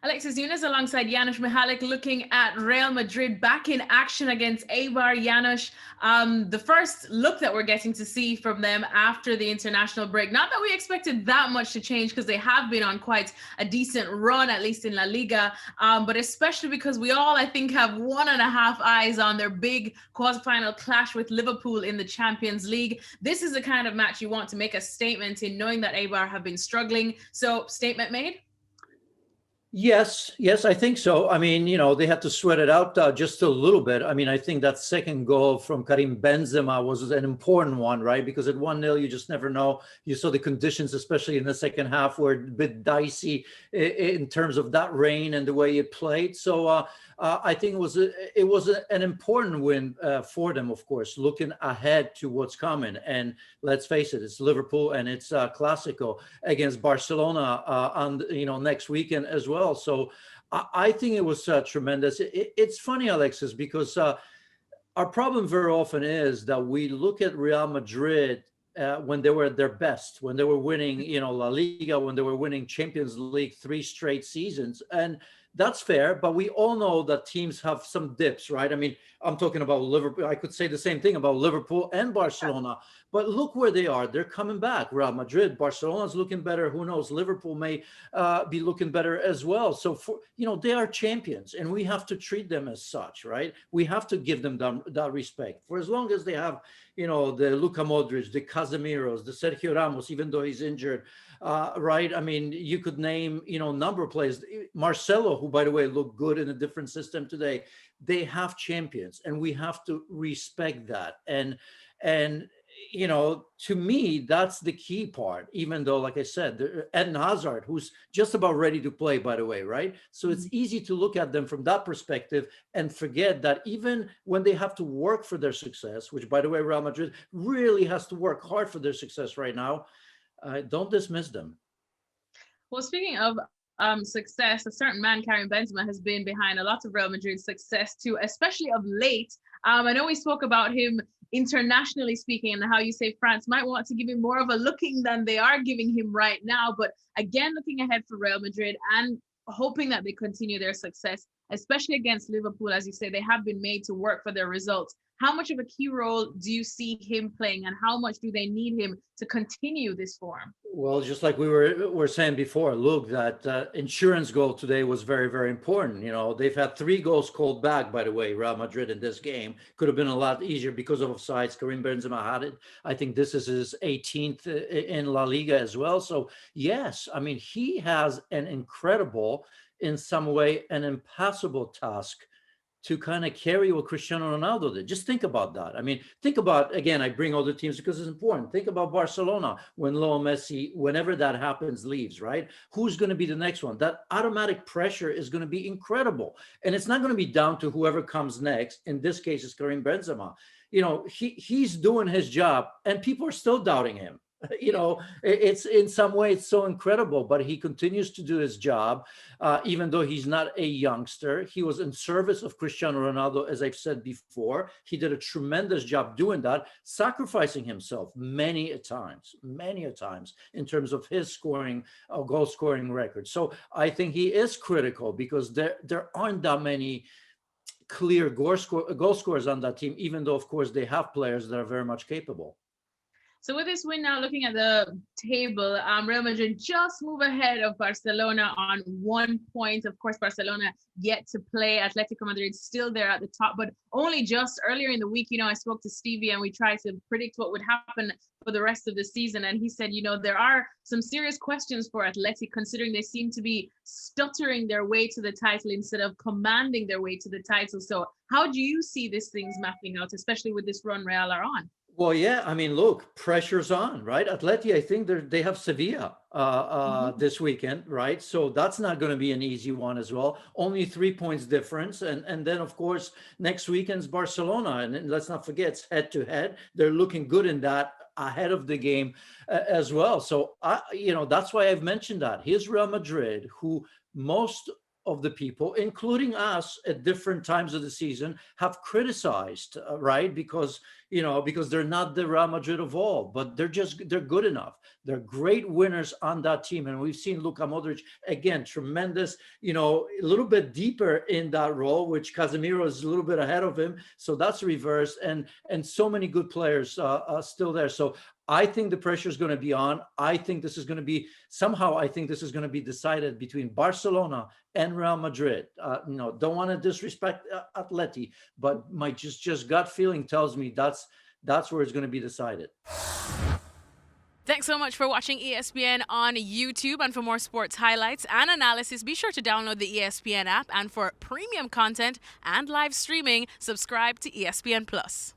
Alexis, Nunes alongside Janusz Michallik looking at Real Madrid back in action against Eibar. Janusz, the first look that we're getting to see from them after the international break. Not that we expected that much to change because they have been on quite a decent run, at least in La Liga, but especially because we all, I think, have 1.5 eyes on their big quarterfinal clash with Liverpool in the Champions League. This is the kind of match you want to make a statement in, knowing that Eibar have been struggling. So, statement made? Yes, I think so. I mean, they had to sweat it out just a little bit. I mean, I think that second goal from Karim Benzema was an important one, right? Because at 1-0, you just never know. You saw the conditions, especially in the second half, were a bit dicey in terms of that rain and the way it played. So I think it was an important win for them, of course, looking ahead to what's coming. And let's face it, it's Liverpool and it's Clasico against Barcelona on next weekend as well. So I think it was tremendous. It's funny, Alexis, because our problem very often is that we look at Real Madrid when they were at their best, when they were winning, La Liga, when they were winning Champions League 3 straight seasons. And that's fair, but we all know that teams have some dips, right? I mean, I'm talking about Liverpool. I could say the same thing about Liverpool and Barcelona, but look where they are. They're coming back. Real Madrid, Barcelona's looking better. Who knows? Liverpool may be looking better as well. So, they are champions, and we have to treat them as such, right? We have to give them that respect. For as long as they have, the Luka Modric, the Casemiros, the Sergio Ramos, even though he's injured, right? I mean, you could name, number of players. Marcelo, who, by the way, looked good in a different system today. They have champions, and we have to respect that. And to me, that's the key part, even though, like I said, Eden Hazard, who's just about ready to play, by the way, right? So it's easy to look at them from that perspective and forget that even when they have to work for their success, which, by the way, Real Madrid really has to work hard for their success right now, don't dismiss them. Well, speaking of success, a certain man, Karim Benzema, has been behind a lot of Real Madrid's success too, especially of late. I know we spoke about him internationally speaking and how you say France might want to give him more of a looking than they are giving him right now. But again, looking ahead for Real Madrid and hoping that they continue their success, especially against Liverpool, as you say, they have been made to work for their results. How much of a key role do you see him playing, and how much do they need him to continue this form? Well, just like we were saying before, look, that insurance goal today was very, very important. They've had 3 goals called back, by the way, Real Madrid in this game. Could have been a lot easier because of offsides. Karim Benzema had it. I think this is his 18th in La Liga as well. So, yes, I mean, he has an incredible, in some way, an impossible task to kind of carry what Cristiano Ronaldo did. Just think about that. I mean, think about, again, I bring all the teams because it's important. Think about Barcelona when Leo Messi, whenever that happens, leaves, right? Who's going to be the next one? That automatic pressure is going to be incredible. And it's not going to be down to whoever comes next. In this case, it's Karim Benzema. He's doing his job and people are still doubting him. It's in some way it's so incredible, but he continues to do his job, even though he's not a youngster. He was in service of Cristiano Ronaldo, as I've said before. He did a tremendous job doing that, sacrificing himself many a times in terms of his goal scoring record. So I think he is critical because there aren't that many clear goal scorers on that team, even though, of course, they have players that are very much capable. So with this win now, looking at the table, Real Madrid just move ahead of Barcelona on 1 point. Of course, Barcelona yet to play. Atletico Madrid still there at the top, but only just earlier in the week, I spoke to Stevie and we tried to predict what would happen for the rest of the season. And he said, there are some serious questions for Atleti, considering they seem to be stuttering their way to the title instead of commanding their way to the title. So how do you see these things mapping out, especially with this run Real are on? Well, yeah, I mean, look, pressure's on, right? Atleti, I think they have Sevilla this weekend, right? So that's not going to be an easy one as well. Only 3 points difference. And then, of course, next weekend's Barcelona. And let's not forget, it's head-to-head. They're looking good in that ahead of the game as well. So, that's why I've mentioned that. Here's Real Madrid, who most of the people, including us at different times of the season, have criticized, right? Because, because they're not the Real Madrid of old, but they're good enough. They're great winners on that team. And we've seen Luka Modric, again, tremendous, a little bit deeper in that role, which Casemiro is a little bit ahead of him. So that's reversed. And so many good players still there. So I think the pressure is going to be on. I think this is going to be decided between Barcelona and Real Madrid. Don't want to disrespect Atleti, but my just gut feeling tells me that's where it's going to be decided. Thanks so much for watching ESPN on YouTube. And for more sports highlights and analysis, be sure to download the ESPN app. And for premium content and live streaming, subscribe to ESPN Plus.